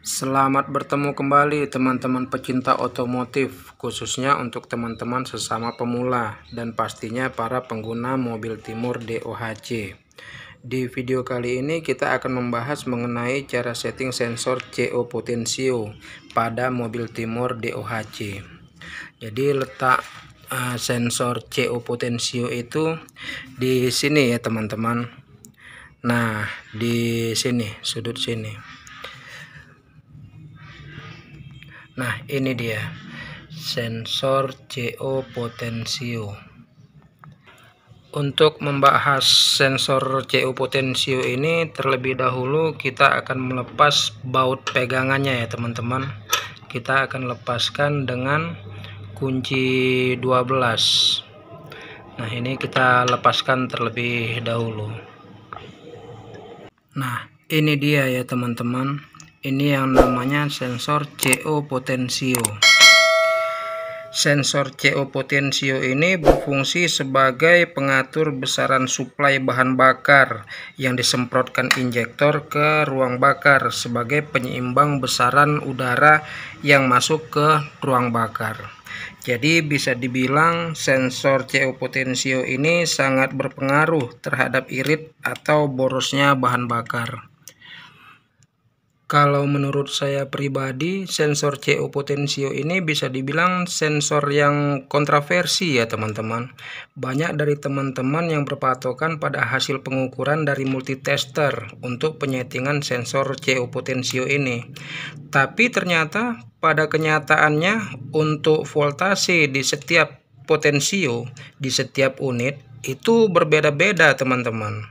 Selamat bertemu kembali teman-teman pecinta otomotif, khususnya untuk teman-teman sesama pemula dan pastinya para pengguna mobil Timur DOHC. Di video kali ini kita akan membahas mengenai cara setting sensor CO Potensio pada mobil Timur DOHC. Jadi letak sensor CO Potensio itu di sini ya teman-teman. Nah, di sini, sudut sini. Nah, ini dia sensor CO Potensio. Untuk membahas sensor CO Potensio ini, terlebih dahulu kita akan melepas baut pegangannya ya teman-teman. Kita akan lepaskan dengan kunci 12. Nah, ini kita lepaskan terlebih dahulu. Nah, ini dia ya teman-teman. Ini yang namanya sensor CO Potensio. Sensor CO Potensio ini berfungsi sebagai pengatur besaran suplai bahan bakar yang disemprotkan injektor ke ruang bakar sebagai penyeimbang besaran udara yang masuk ke ruang bakar. Jadi bisa dibilang sensor CO Potensio ini sangat berpengaruh terhadap irit atau borosnya bahan bakar. Kalau menurut saya pribadi, sensor CO Potensio ini bisa dibilang sensor yang kontroversi ya teman-teman. Banyak dari teman-teman yang berpatokan pada hasil pengukuran dari multitester untuk penyetingan sensor CO Potensio ini. Tapi ternyata pada kenyataannya untuk voltase di setiap potensio, di setiap unit itu berbeda-beda teman-teman.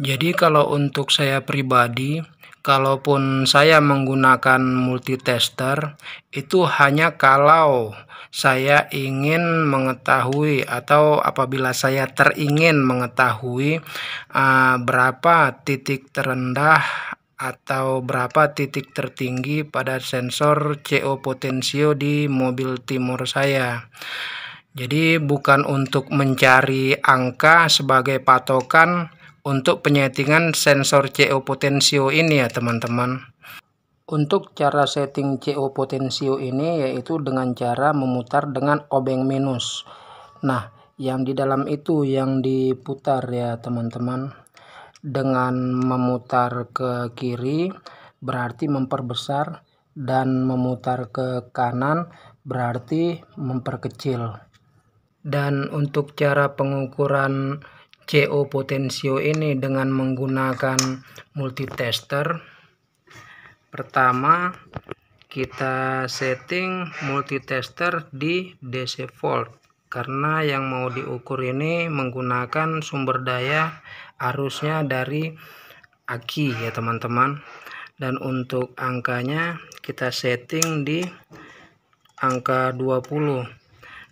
Jadi kalau untuk saya pribadi, kalaupun saya menggunakan multitester, itu hanya kalau saya ingin mengetahui atau apabila saya teringin mengetahui berapa titik terendah atau berapa titik tertinggi pada sensor CO Potensio di mobil Timur saya. Jadi bukan untuk mencari angka sebagai patokan untuk penyetingan sensor CO Potensio ini ya teman-teman. Untuk cara setting CO Potensio ini yaitu dengan cara memutar dengan obeng minus. Nah, yang di dalam itu yang diputar ya teman-teman. Dengan memutar ke kiri berarti memperbesar dan memutar ke kanan berarti memperkecil. Dan untuk cara pengukuran CO Potensio ini dengan menggunakan multitester, pertama kita setting multitester di DC volt karena yang mau diukur ini menggunakan sumber daya arusnya dari aki ya teman-teman. Dan untuk angkanya kita setting di angka 20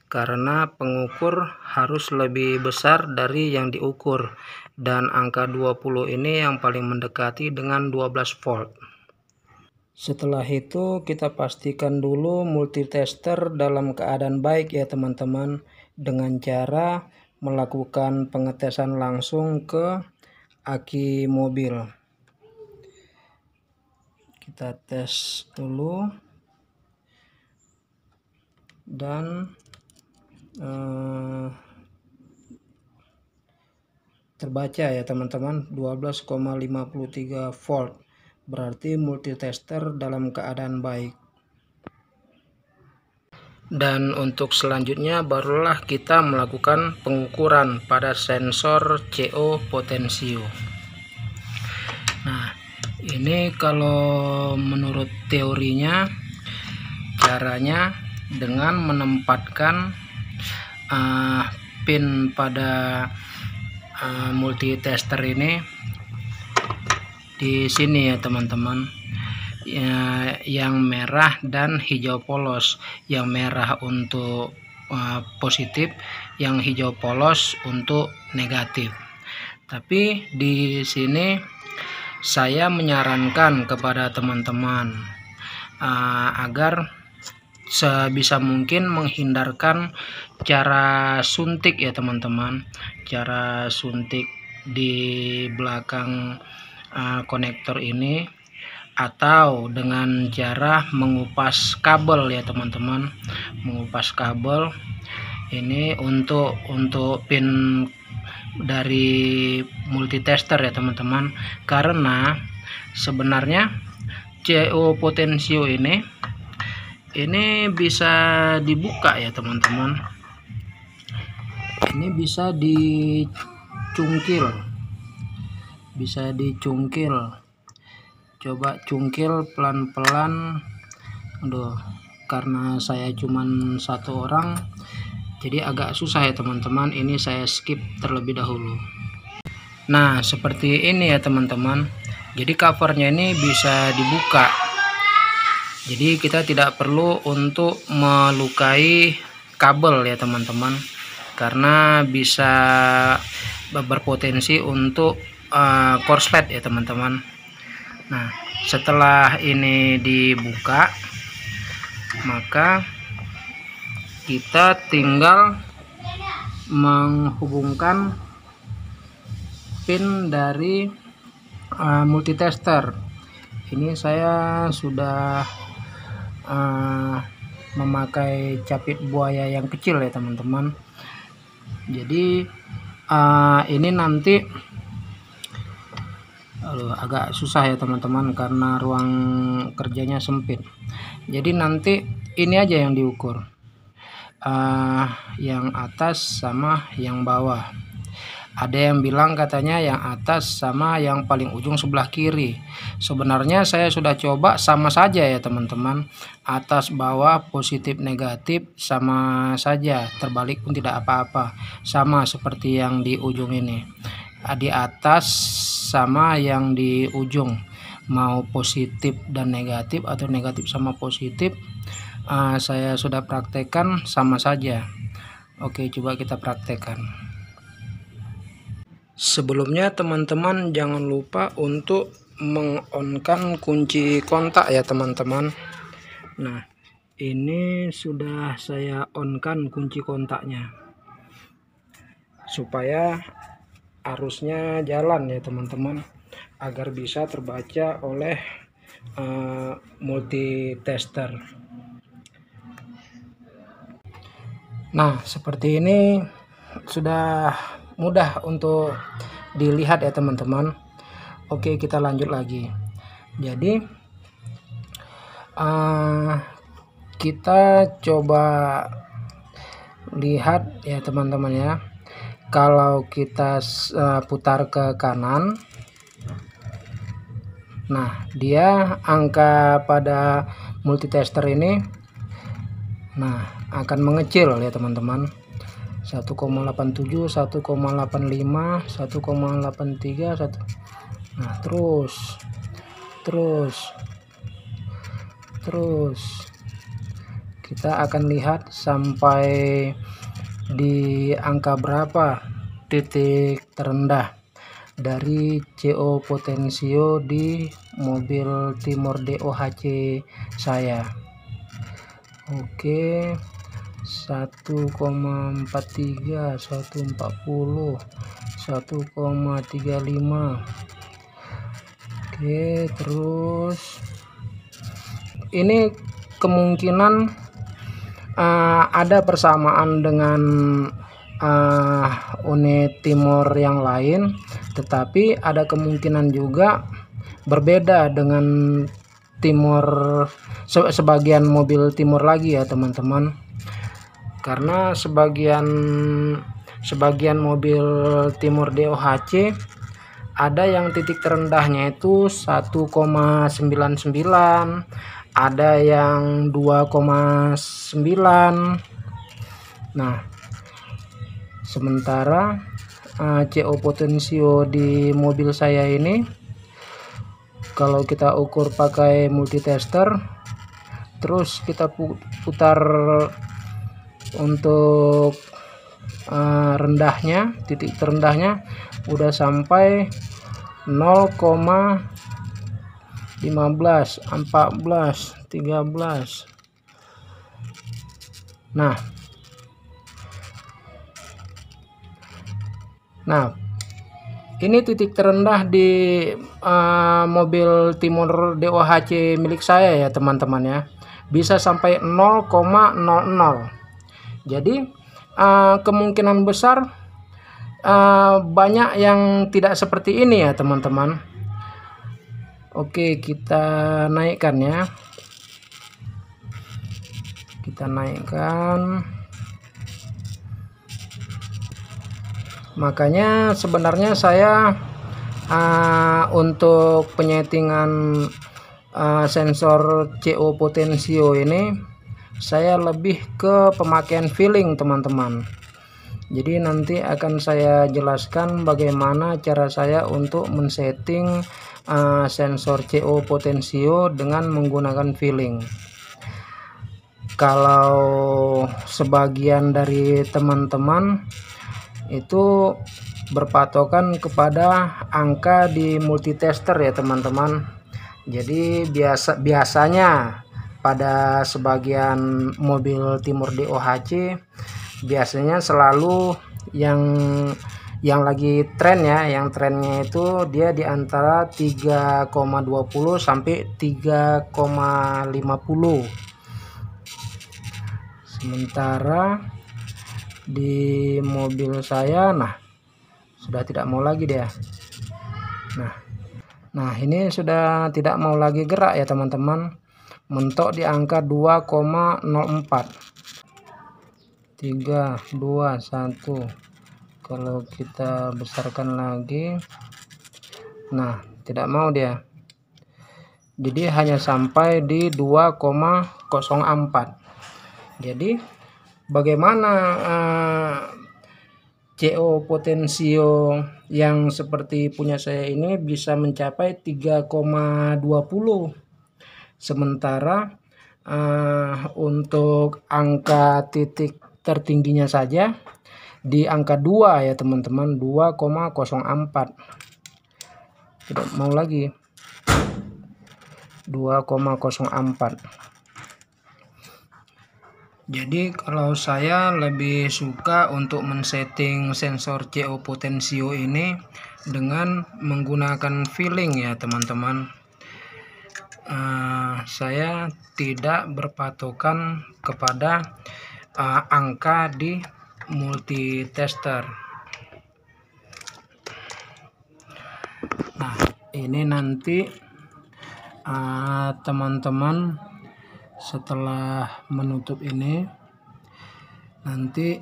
karena pengukur harus lebih besar dari yang diukur, dan angka 20 ini yang paling mendekati dengan 12 volt. Setelah itu kita pastikan dulu multitester dalam keadaan baik ya teman-teman, dengan cara melakukan pengetesan langsung ke aki mobil. Kita tes dulu dan terbaca ya teman-teman 12,53 volt, berarti multitester dalam keadaan baik. Dan untuk selanjutnya barulah kita melakukan pengukuran pada sensor CO Potensio. Nah, ini kalau menurut teorinya caranya dengan menempatkan pin pada multitester ini di sini ya teman-teman, yang merah dan hijau polos. Yang merah untuk positif, yang hijau polos untuk negatif. Tapi di sini saya menyarankan kepada teman-teman agar sebisa mungkin menghindarkan cara suntik ya teman-teman. Cara suntik di belakang konektor ini atau dengan cara mengupas kabel ya teman-teman. Mengupas kabel ini untuk pin dari multitester ya teman-teman, karena sebenarnya CO potensio ini bisa dibuka ya teman-teman. Ini bisa dicungkil, coba cungkil pelan-pelan. Aduh, karena saya cuman satu orang jadi agak susah ya teman-teman, ini saya skip terlebih dahulu. Nah seperti ini ya teman-teman, jadi covernya ini bisa dibuka, jadi kita tidak perlu untuk melukai kabel ya teman-teman, karena bisa berpotensi untuk korslet ya teman-teman. Nah setelah ini dibuka, maka kita tinggal menghubungkan pin dari multitester. Ini saya sudah memakai capit buaya yang kecil ya teman-teman. Jadi ini nanti agak susah ya teman-teman karena ruang kerjanya sempit. Jadi nanti ini aja yang diukur, yang atas sama yang bawah. Ada yang bilang katanya yang atas sama yang paling ujung sebelah kiri. Sebenarnya saya sudah coba sama saja ya teman-teman, atas bawah positif negatif sama saja, terbalik pun tidak apa-apa, sama seperti yang di ujung ini. Di atas sama yang di ujung, mau positif dan negatif atau negatif sama positif, saya sudah praktekkan sama saja. Oke, coba kita praktekkan. Sebelumnya teman-teman jangan lupa untuk mengonkan kunci kontak ya teman-teman. Nah ini sudah saya onkan kunci kontaknya supaya arusnya jalan ya teman-teman, agar bisa terbaca oleh multitester. Nah seperti ini sudah mudah untuk dilihat ya teman-teman. Oke, kita lanjut lagi. Jadi kita coba lihat ya teman-teman ya, kalau kita putar ke kanan, nah dia angka pada multitester ini akan mengecil ya teman-teman, 1,87, 1,85, 1,83, 1. Nah terus kita akan lihat sampai di angka berapa titik terendah dari CO potensio di mobil Timor DOHC saya. Oke, 1,43, 1,40, 1,35. Oke, terus ini kemungkinan ada persamaan dengan unit Timor yang lain, tetapi ada kemungkinan juga berbeda dengan Timor, sebagian mobil Timor lagi ya teman-teman, karena sebagian mobil Timor DOHC ada yang titik terendahnya itu 1,99, ada yang 2,9. Nah sementara CO potensio di mobil saya ini, kalau kita ukur pakai multitester terus kita putar untuk rendahnya, titik terendahnya udah sampai 0,15, 14, 13. Nah Ini titik terendah di mobil Timur DOHC milik saya ya teman-teman ya. Bisa sampai 0,00. Jadi kemungkinan besar banyak yang tidak seperti ini ya teman-teman. Oke, kita naikkan ya. Kita naikkan. Makanya sebenarnya saya untuk penyetingan sensor CO potensio ini saya lebih ke pemakaian feeling teman-teman. Jadi nanti akan saya jelaskan bagaimana cara saya untuk men-setting sensor CO potensio dengan menggunakan feeling. Kalau sebagian dari teman-teman itu berpatokan kepada angka di multitester ya teman-teman. Jadi biasanya pada sebagian mobil Timur DOHC biasanya selalu yang lagi tren ya, yang trennya itu dia di antara 3,20 sampai 3,50. Sementara di mobil saya sudah tidak mau lagi dia. Nah ini sudah tidak mau lagi gerak ya teman-teman, mentok di angka 2,04. 3, 2, 1. Kalau kita besarkan lagi, tidak mau dia. Jadi hanya sampai di 2,04. Jadi bagaimana CO potensio yang seperti punya saya ini bisa mencapai 3,20, sementara untuk angka titik tertingginya saja di angka 2 ya teman-teman, 2,04. Tidak mau lagi 2,04. Jadi kalau saya lebih suka untuk men-setting sensor CO potensio ini dengan menggunakan feeling ya teman-teman. Saya tidak berpatokan kepada angka di multitester. Nah ini nanti teman-teman setelah menutup ini nanti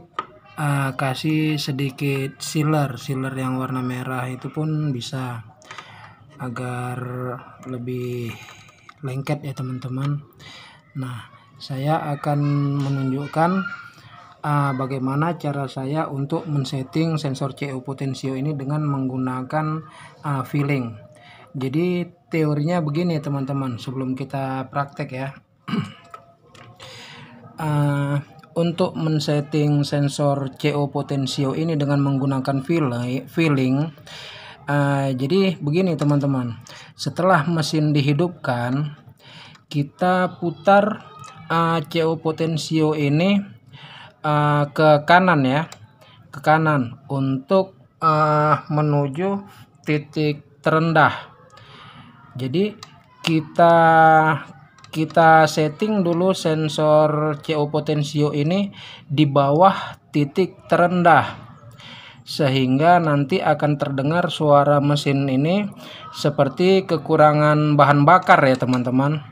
kasih sedikit sealer yang warna merah, itu pun bisa agar lebih lengket ya teman-teman. Nah saya akan menunjukkan bagaimana cara saya untuk men-setting sensor CO potensio ini dengan menggunakan feeling. Jadi teorinya begini teman-teman, sebelum kita praktek ya. Untuk men-setting sensor CO potensio ini dengan menggunakan feeling, jadi begini teman-teman. Setelah mesin dihidupkan, kita putar CO potensio ini ke kanan ya, ke kanan untuk menuju titik terendah. Jadi kita setting dulu sensor CO potensio ini di bawah titik terendah, sehingga nanti akan terdengar suara mesin ini seperti kekurangan bahan bakar ya teman-teman.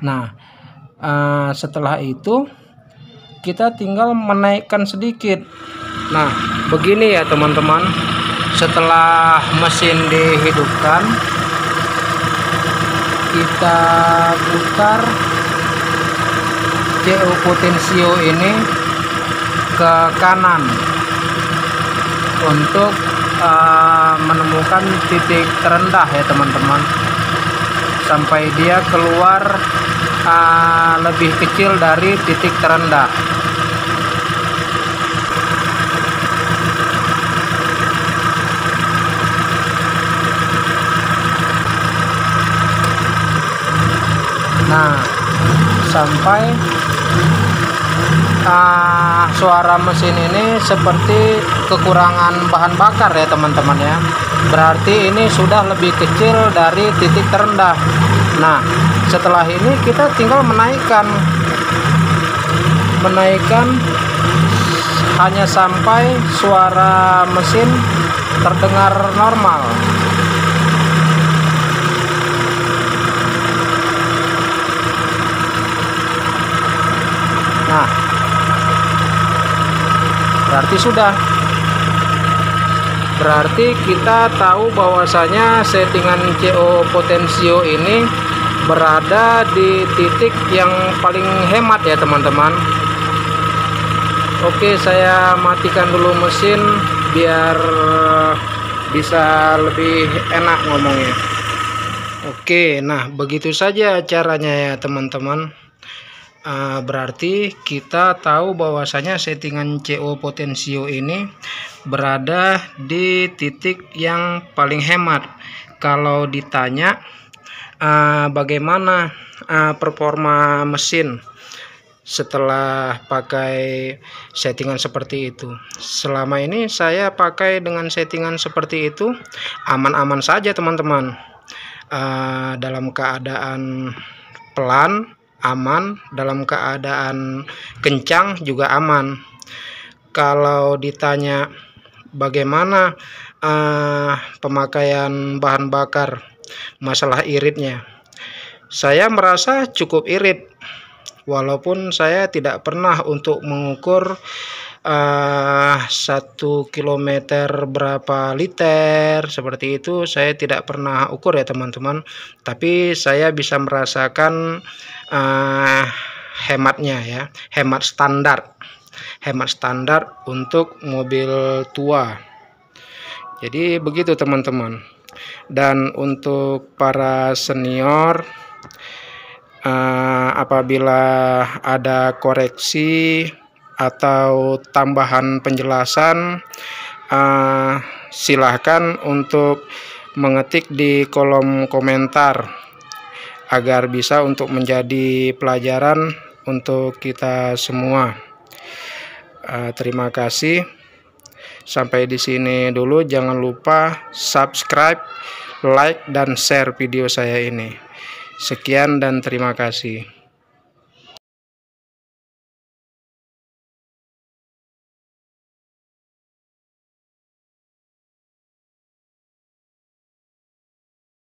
Nah setelah itu kita tinggal menaikkan sedikit. Nah begini ya teman-teman, setelah mesin dihidupkan kita putar CO potensio ini ke kanan untuk menemukan titik terendah ya teman-teman, sampai dia keluar lebih kecil dari titik terendah. Nah sampai suara mesin ini seperti kekurangan bahan bakar ya teman-teman ya. berarti ini sudah lebih kecil dari titik terendah. Nah, setelah ini kita tinggal menaikkan hanya sampai suara mesin terdengar normal. Nah, berarti sudah. Berarti kita tahu bahwasanya settingan CO Potensio ini berada di titik yang paling hemat ya teman-teman. Oke, saya matikan dulu mesin biar bisa lebih enak ngomongnya. Oke, nah begitu saja caranya ya teman-teman. Berarti kita tahu bahwasanya settingan CO Potensio ini berada di titik yang paling hemat. Kalau ditanya bagaimana performa mesin setelah pakai settingan seperti itu, selama ini saya pakai dengan settingan seperti itu aman-aman saja teman-teman. Dalam keadaan pelan aman, dalam keadaan kencang juga aman. Kalau ditanya bagaimana pemakaian bahan bakar, masalah iritnya, saya merasa cukup irit, walaupun saya tidak pernah untuk mengukur 1 kilometer berapa liter seperti itu. Saya tidak pernah ukur ya teman-teman, tapi saya bisa merasakan hematnya ya, hemat standar untuk mobil tua. Jadi begitu teman-teman. Dan untuk para senior, apabila ada koreksi atau tambahan penjelasan, silahkan untuk mengetik di kolom komentar agar bisa untuk menjadi pelajaran untuk kita semua. Terima kasih. Sampai di sini dulu. Jangan lupa subscribe, like, dan share video saya ini. Sekian dan terima kasih.